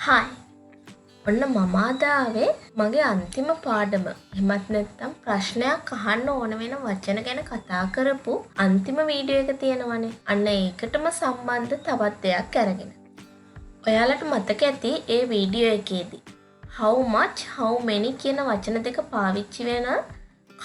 Hi ඔන්න මම අද ආවේ මගේ අන්තිම පාඩම. එහෙමත් නැත්නම් ප්‍රශ්නයක් අහන්න ඕන වෙන වචන ගැන කතා කරපු අන්තිම වීඩියෝ එක තියෙනවනේ. අන්න ඒකටම සම්බන්ධ තවත් දෙයක් අරගෙන. ඔයාලට මතක ඇති ඒ වීඩියෝ එකේදී how much how many කියන වචන දෙක පාවිච්චි වෙන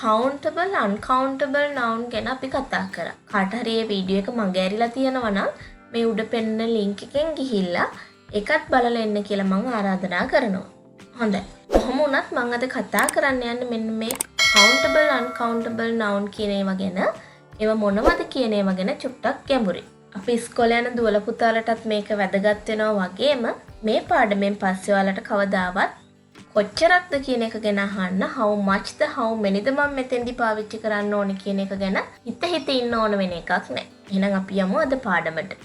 countable uncountable noun ගැන අපි කතා කරා. කාට හරි මේ වීඩියෝ එක මගේ ඇරිලා තියෙනවා නම් මේ උඩ පෙන්න link එකෙන් ගිහිල්ලා එකත් බලලා එන්න කියලා මම ආරාධනා කරනවා. හොඳයි. කොහොම වුණත් මම අද කතා කරන්න යන්නේ මෙන්න මේ countable uncountable noun කියන ඒවා ගැන. ඒවා මොනවද කියන ඒවා ගැන චුට්ටක් ගැඹුරින්. අපි ඉස්කෝලේ යන දුවල පුතාලටත් මේක වැදගත් වෙනවා වගේම මේ පාඩමෙන් පස්සේ ඔයාලට කවදාවත් කොච්චරක්ද කියන එක ගැන අහන්න how much the how many ද මම මෙතෙන්දි පාවිච්චි කරන්න ඕනේ කියන එක ගැන හිත ඉන්න ඕන වෙන එකක් නෑ. එහෙනම් අපි යමු අද පාඩමට.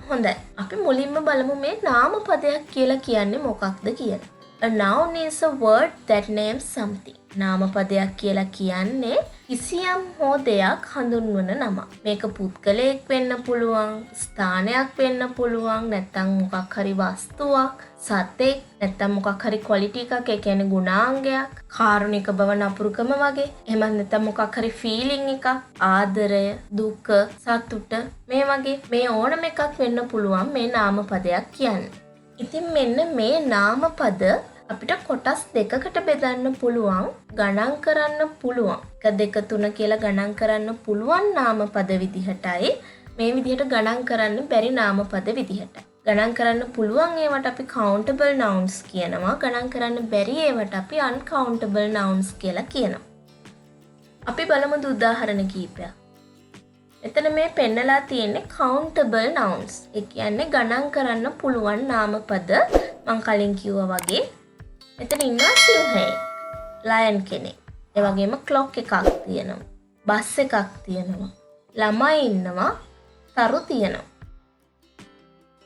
හොඳයි. අපි මුලින්ම බලමු මේ නාම පදයක් කියලා කියන්නේ මොකක්ද කියලා. A noun is a word that names something. නාම පදයක් කියලා කියන්නේ කිසියම් හෝ දෙයක් හඳුන්වන නම. මේක පුද්ගලයෙක් වෙන්න පුළුවන්, ස්ථානයක් වෙන්න පුළුවන්, නැත්නම් මොකක් හරි වස්තුවක්, සතෙක්, නැත්නම් මොකක් හරි ක්වොලිටි එකක්, ඒ කියන්නේ ගුණාංගයක්, කාරුණික බව නපුරුකම වගේ. එහෙම නැත්නම් මොකක් හරි ෆීලිං එකක්, ආදරය, දුක, සතුට මේ වගේ මේ ඕනම එකක් වෙන්න පුළුවන් මේ නාම පදයක් කියන්නේ. ඉතින් මෙන්න මේ නාම පද අපිට කොටස් දෙකකට බෙදන්න පුළුවන්, ගණන් කරන්න පුළුවන්. 1 2 3 කියලා ගණන් කරන්න පුළුවන් නාම පද විදිහටයි මේ විදිහට ගණන් කරන්න බැරි නාම පද විදිහට. ගණන් කරන්න පුළුවන් ඒවට අපි countable nouns කියනවා. ගණන් කරන්න බැරි ඒවට අපි uncountable nouns කියලා කියනවා. අපි බලමු උදාහරණ කිහිපයක්. එතන මේ පෙන්නලා තියෙන්නේ countable nouns. ඒ කියන්නේ ගණන් කරන්න පුළුවන් නාම පද. මම කලින් කිව්වා වගේ එතන ඉන්නවා සිංහයෙක්, ලයන් කෙනෙක්. ඒ වගේම ක්ලොක් එකක් තියෙනවා. බස් එකක් තියෙනවා. ළමයි ඉන්නවා. තරු තියෙනවා.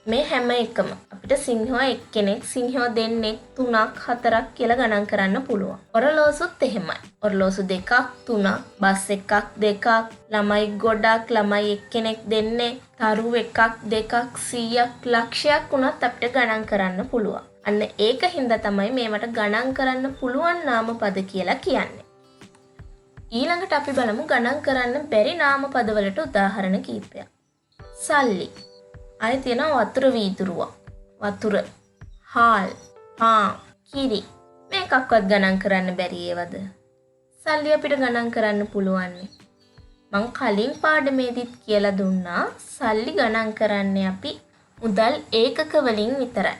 මේ හැම එකම අපිට සිංහව එක්කෙනෙක්, සිංහව දෙන්නෙක්, 3ක් 4ක් කියලා ගණන් කරන්න පුළුවන්. ඔරලෝසුත් එහෙමයි. ඔරලෝසු 2ක් 3ක්, බස් එකක් 2ක්, ළමයි ගොඩක්, ළමයි එක්කෙනෙක් දෙන්නේ, තරු 1ක් 2ක් 100ක් ලක්ෂයක් වුණත් අපිට ගණන් කරන්න පුළුවන්. අන්න ඒක හින්දා තමයි මේවට ගණන් කරන්න පුළුවන් නාම පද කියලා කියන්නේ. ඊළඟට අපි බලමු ගණන් කරන්න බැරි නාම පදවලට උදාහරණ කිහිපයක්. සල්ලි. ආයෙ තියෙනවා වතුර වීදුරුවක්. වතුර, හාල්, පාන්, කිරි. මේකක්වත් ගණන් කරන්න බැරි ඒවද? සල්ලි අපිට ගණන් කරන්න පුළුවන්. මං කලින් පාඩමේදීත් කියලා දුන්නා සල්ලි ගණන් කරන්නේ අපි මුදල් ඒකක වලින් විතරයි.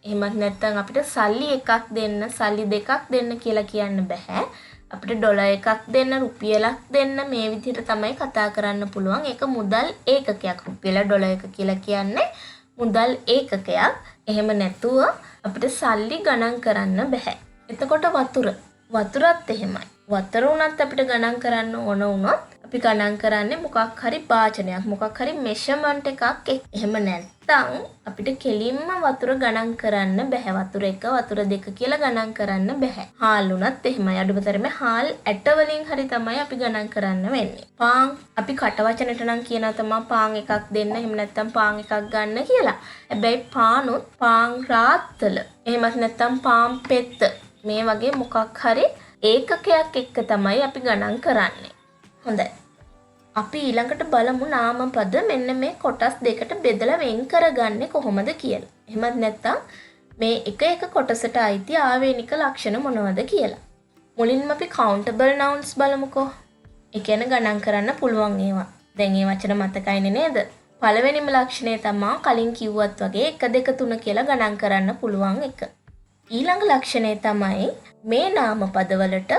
එහෙමත් නැත්නම් අපිට සල්ලි එකක් දෙන්න, සල්ලි දෙකක් දෙන්න කියලා කියන්න බෑ. අපිට ඩොලර් එකක් දෙන්න, රුපියලක් දෙන්න මේ විදිහට තමයි කතා කරන්න පුළුවන්. ඒක මුදල් ඒකකයක්. රුපියල ඩොලර් එක කියලා කියන්නේ මුදල් ඒකකයක්. එහෙම නැතුව අපිට සල්ලි ගණන් කරන්න බෑ. එතකොට වතුර. වතුරත් එහෙමයි. වතුර උනත් අපිට ගණන් කරන්න ඕන වුණොත් අපි ගණන් කරන්නේ මොකක් හරි වාචනයක්, මොකක් හරි මෙෂර්මන්ට් එකක් එක්ක. එහෙම නැත්නම් අපිට කෙලින්ම වතුර ගණන් කරන්න බෑ. වතුර 1 වතුර 2 කියලා ගණන් කරන්න බෑ. හාල් උනත් එහෙමයි. අඩුමතරමේ හාල් ඇට වලින් හරි තමයි අපි ගණන් කරන්න වෙන්නේ. පාන් අපි කට වචනෙට නම් කියනවා තමයි පාන් එකක් දෙන්න, එහෙම නැත්නම් පාන් එකක් ගන්න කියලා. හැබැයි පානුත් පාන් රාත්තල, එහෙමත් නැත්නම් පාන් පෙත්ත මේ වගේ මොකක් හරි ඒකකයක් එක්ක තමයි අපි ගණන් කරන්නේ. හොඳයි. අපි ඊළඟට බලමු නාම පද මෙන්න මේ කොටස් දෙකට බෙදලා වෙන් කරගන්නේ කොහොමද කියලා. එහෙමත් නැත්නම් මේ එක කොටසට අයිති ආවේනික ලක්ෂණ මොනවද කියලා. මුලින්ම අපි countable nouns බලමුකෝ. ඒ කියන්නේ ගණන් කරන්න පුළුවන් ඒවා. දැන් මේ වචන මතකයිනේ නේද? පළවෙනිම ලක්ෂණය තමයි කලින් කිව්වත් වගේ 1 2 3 කියලා ගණන් කරන්න පුළුවන් එක. ඊළඟ ලක්ෂණය තමයි මේ නාම පදවලට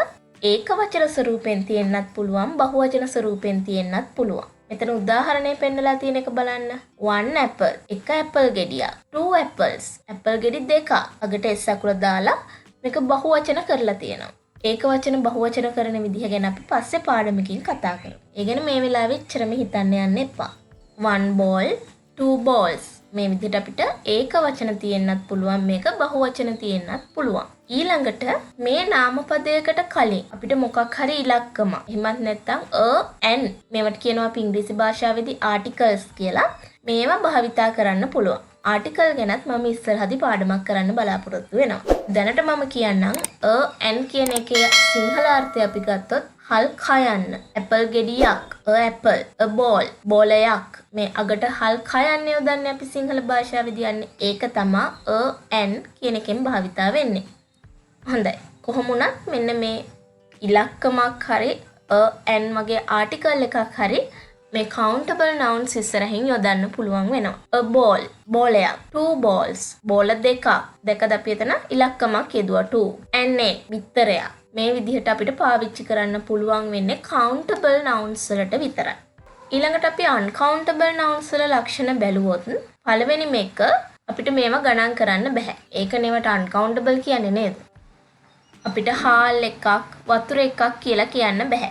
ඒක වචන ස්වරූපෙන් තියෙන්නත් පුළුවන්, බහුවචන ස්වරූපෙන් තියෙන්නත් පුළුවන්. මෙතන උදාහරණය පෙන්නලා තියෙන එක බලන්න. 1 apple, එක ඇපල් ගෙඩියක්. 2 apples, ඇපල් ගෙඩි දෙකක්. අගට s අකුර දාලා මේක බහුවචන කරලා තියෙනවා. ඒක වචන බහුවචන කරන විදිහ ගැන අපි පස්සේ පාඩමකින් කතා කරමු. ඒ ගැන මේ වෙලාවෙ ඉච්චරම හිතන්න යන්න එපා. 1 ball, 2 balls. මේ විදිහට අපිට ඒක වචන තියෙන්නත් පුළුවන්, මේක බහුවචන තියෙන්නත් පුළුවන්. ඊළඟට මේ නාම පදයකට කලින් අපිට මොකක් හරි ඉලක්කම, එහෙමත් නැත්නම් මේවට කියනවා අපි ඉංග්‍රීසි භාෂාවේදී ආටිකල්ස් කියලා. මේවා භාවිතා කරන්න පුළුවන්. ආටිකල් ගැනත් මම ඉස්සරහදී පාඩමක් කරන්න බලාපොරොත්තු වෙනවා. දැනට මම කියන්නම් an කියන එකේ සිංහල අර්ථය අපි ගත්තොත් හල් කයන්න. ඇපල් ගෙඩියක්, apple, a ball, බෝලයක්. මේ අගට හල් කයන්න යොදන්නේ අපි සිංහල භාෂාවේදී යන්නේ. ඒක තමයි an කියන එකෙන් භාවිතා වෙන්නේ. හොඳයි. කොහොම වුණත් මෙන්න මේ ඉලක්කමක් හරි an වගේ ආටිකල් එකක් හරි මේ countable nouns ඉස්සරහින් යොදන්න පුළුවන් වෙනවා. a ball, බෝලයක්. two balls, බෝල දෙකක්. දෙකද අපි එතන ඉලක්කමක් යෙදුවා 2. an egg, බිත්තරයක්. මේ විදිහට අපිට පාවිච්චි කරන්න පුළුවන් වෙන්නේ countable nouns වලට විතරයි. ඊළඟට අපි uncountable nouns වල ලක්ෂණ බැලුවොත් පළවෙනි මේක අපිට මේවා ගණන් කරන්න බෑ. ඒක නෙවට uncountable කියන්නේ නේද? අපිට හාල් එකක්, වතුර එකක් කියලා කියන්න බෑ.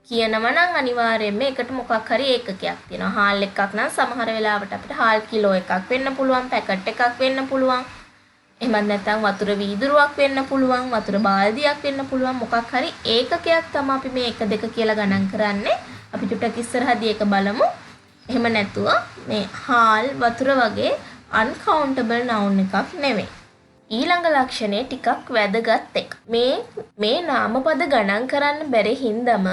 කියනවා නම් අනිවාර්යයෙන්ම ඒකට මොකක් හරි ඒකකයක් තියෙනවා. හාල් එකක් නම් සමහර වෙලාවට අපිට හාල් කිලෝ එකක් වෙන්න පුළුවන්, පැකට් එකක් වෙන්න පුළුවන්. එහෙමත් නැත්නම් වතුර වීදුරුවක් වෙන්න පුළුවන්, වතුර බාල්දියක් වෙන්න පුළුවන්. මොකක් හරි ඒකකයක් තමයි අපි මේ 1 2 කියලා ගණන් කරන්නේ. අපි ටිකක් ඉස්සරහදී ඒක බලමු. එහෙම නැතුව මේ හාල් වතුර වගේ uncountable noun එකක් නෙමෙයි. ඊළඟ ලක්ෂණය ටිකක් වැදගත් එක. මේ නාමපද ගණන් කරන්න බැරි හින්දම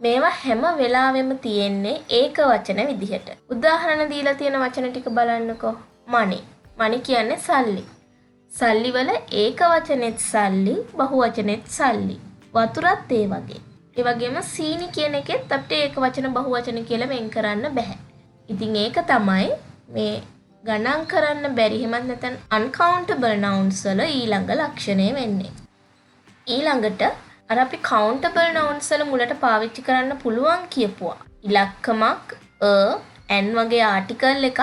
මේවා හැම වෙලාවෙම තියෙන්නේ ඒක වචන විදිහට. උදාහරණ දීලා තියෙන වචන ටික බලන්නකෝ. money. money කියන්නේ සල්ලි. සල්ලි වල ඒක වචනෙත් සල්ලි, බහු වචනෙත් සල්ලි. වතුරත් ඒ වගේ. ඒ වගේම සීනි කියන එකෙත් අපිට ඒක වචන බහු වචන කියලා වෙන් කරන්න බෑ. ඉතින් ඒක තමයි මේ ගණන් කරන්න බැරි හැමත් නැත්නම් uncountable nouns වල ඊළඟ ලක්ෂණය වෙන්නේ. ඊළඟට අර අපි countable nouns වල මුලට පාවිච්චි කරන්න පුළුවන් කියපුවා. ඉලක්කමක් an වගේ ආටිකල් එකක්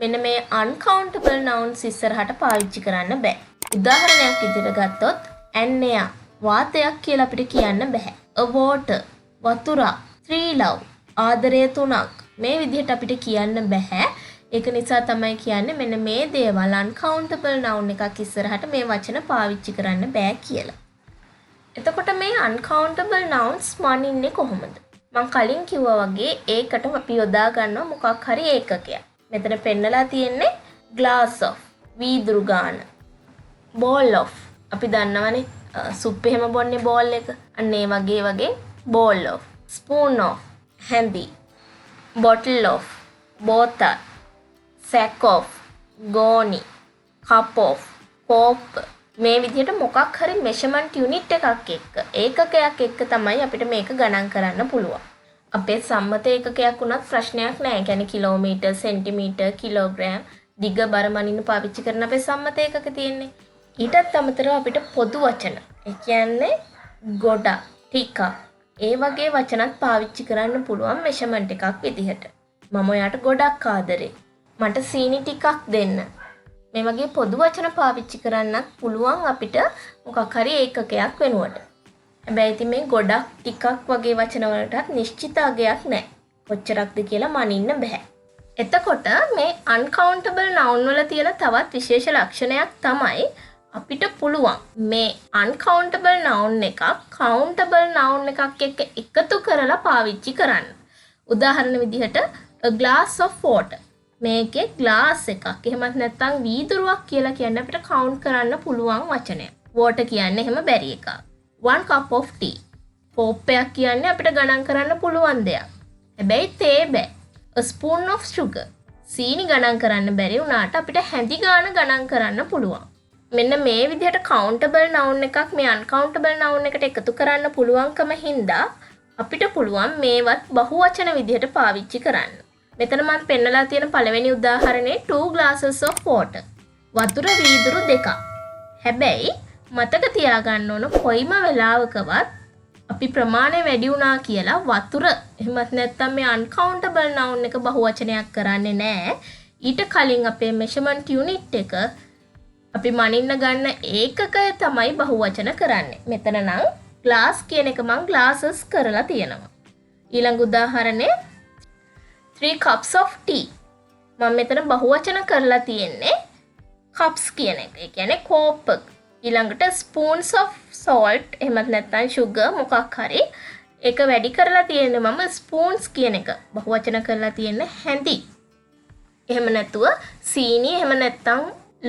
මෙන්න මේ uncountable nouns ඉස්සරහට පාවිච්චි කරන්න බෑ. උදාහරණයක් විදිහට ගත්තොත් an air වාතයක් කියලා අපිට කියන්න බෑ. a water වතුර, three love ආදරය 3ක්. මේ විදිහට අපිට කියන්න බෑ. ඒක නිසා තමයි කියන්නේ මෙන්න මේ දේවල් uncountable noun එකක් ඉස්සරහට මේ වචන පාවිච්චි කරන්න බෑ කියලා. එතකොට මේ uncountable nouns මනින්නේ කොහොමද? මම කලින් කිව්වා වගේ ඒකට අපි යොදා ගන්නවා මොකක් හරි ඒකකයක්. මෙතන පෙන්නලා තියෙන්නේ glass of වීදුරු ගාන. ball of අපි දන්නවනේ සුප් එහෙම බොන්නේ බෝල් එක. අන්න ඒ වගේ ball of. spoon of හැඳි. bottle of බෝතල්. sack of ගෝනි. cup of කෝප්ප. මේ විදිහට මොකක් හරි measurement unit එකක් එක්ක ඒකකයක් එක්ක තමයි අපිට මේක ගණන් කරන්න පුළුවන්. අපේ සම්මත ඒකකයක් වුණත් ප්‍රශ්නයක් නැහැ. කියන්නේ කිලෝමීටර්, සෙන්ටිමීටර්, කිලෝග්‍රෑම්, දිග බර මනින්න පාවිච්චි කරන අපේ සම්මත ඒකක තියෙන්නේ. ඊටත් අමතරව අපිට පොදු වචන, ඒ කියන්නේ ගොඩක්, ටිකක්, ඒ වගේ වචනත් පාවිච්චි කරන්න පුළුවන් measurement එකක් විදිහට. මම ඔයාට ගොඩක් ආදරේ. මට සීනි ටිකක් දෙන්න. මේ වගේ පොදු වචන පාවිච්චි කරන්නත් පුළුවන් අපිට මොකක් හරි ඒකකයක් වෙනුවට. හැබැයි ඉතින් මේ ගොඩක් ටිකක් වගේ වචන වලටත් නිශ්චිත අගයක් නැහැ. කොච්චරක්ද කියලා මනින්න බෑ. එතකොට මේ uncountable noun වල තියෙන තවත් විශේෂ ලක්ෂණයක් තමයි අපිට පුළුවන් මේ uncountable noun එකක් countable noun එකක් එක්ක එකතු කරලා පාවිච්චි කරන්න. උදාහරණ විදිහට a glass of water. මේකේ glass එකක් එහෙමත් නැත්නම් වීදුරුවක් කියලා කියන්නේ අපිට count කරන්න පුළුවන් වචනයක්. water කියන්නේ එහෙම බැරි එකක්. 1 cup of tea. කෝප්පයක් කියන්නේ අපිට ගණන් කරන්න පුළුවන් දෙයක්. හැබැයි තේ බෑ. a spoon of sugar. සීනි ගණන් කරන්න බැරි වුණාට අපිට හැඳි ගාන ගණන් කරන්න පුළුවන්. මෙන්න මේ විදිහට countable noun එකක් මේ uncountable noun එකට එකතු කරන්න පුළුවන්කම හින්දා අපිට පුළුවන් මේවත් බහුවචන විදිහට පාවිච්චි කරන්න. මෙතන මම පෙන්නලා තියෙන පළවෙනි උදාහරණේ 2 glasses of water. වතුර වීදුරු දෙකක්. හැබැයි මතක තියාගන්න ඕන කොයිම වෙලාවකවත් අපි ප්‍රමාණය වැඩි වුණා කියලා වතුර එහෙමත් නැත්නම් මේ uncountable noun එක බහුවචනයක් කරන්නේ නැහැ. ඊට කලින් අපේ measurement unit එක අපි මනින්න ගන්න ඒකකය තමයි බහුවචන කරන්නේ. මෙතන නම් glass කියන එක මම glasses කරලා තියෙනවා. ඊළඟ උදාහරණේ 3 cups of tea. මම මෙතන බහුවචන කරලා තියෙන්නේ cups කියන එක. ඒ කියන්නේ කෝප්ප. ඊළඟට spoons of salt එහෙමත් නැත්නම් sugar මොකක් හරි ඒක වැඩි කරලා තියෙන්නේ මම spoons කියන එක. බහුවචන කරලා තියෙන්නේ හැඳි. එහෙම නැතුව සීනි එහෙම නැත්තම්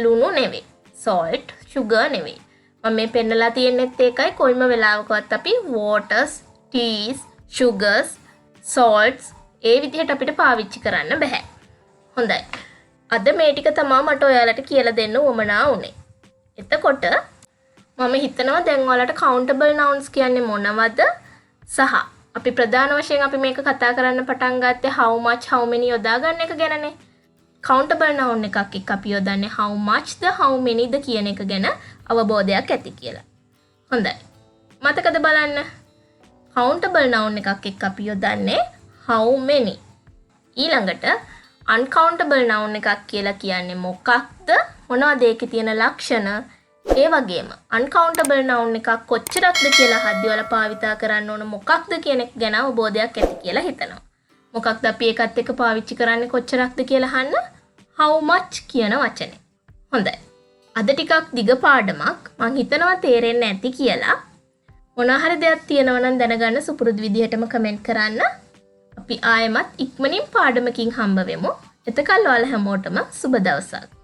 ලුණු නෙවෙයි. salt, sugar නෙවෙයි. මම මේ පෙන්නලා තියෙන්නෙත් ඒකයි කොයිම වෙලාවකවත් අපි waters, teas, sugars, salts ඒ විදිහට අපිට පාවිච්චි කරන්න බෑ. හොඳයි. අද මේ ටික තමයි මට ඔයාලට කියලා දෙන්න උවමනා වුනේ. එතකොට මම හිතනවා දැන් ඔයාලට countable nouns කියන්නේ මොනවද සහ අපි ප්‍රධාන වශයෙන් අපි මේක කතා කරන්න පටන් ගත්තේ how much how many යොදා ගන්න එක ගැනනේ. countable noun එකක් එක්ක අපි යොදන්නේ how much the how many ද කියන එක ගැන අවබෝධයක් ඇති කියලා. හොඳයි. මතකද බලන්න? countable noun එකක් එක්ක අපි යොදන්නේ how many. ඊළඟට uncountable noun එකක් කියලා කියන්නේ මොකක්ද? මොනවද ඒකේ තියෙන ලක්ෂණ? ඒ වගේම uncountable noun එකක් කොච්චරක්ද කියලා හද්දි වල භාවිතා කරන්න ඕන මොකක්ද කියන එක ගැන අවබෝධයක් ඇති කියලා හිතනවා. මොකක්ද අපි ඒකත් එක්ක පාවිච්චි කරන්නේ කොච්චරක්ද කියලා අහන්න how much කියන වචනේ. හොඳයි. අද ටිකක් දිග පාඩමක් මං හිතනවා තේරෙන්නේ නැති කියලා. මොනවා හරි දෙයක් තියෙනවා නම් දැනගන්න සුපුරුදු විදිහටම කමෙන්ට් කරන්න. අපි ආයෙමත් ඉක්මනින් පාඩමකින් හම්බ වෙමු. එතකල් ඔයාලා හැමෝටම සුබ දවසක්.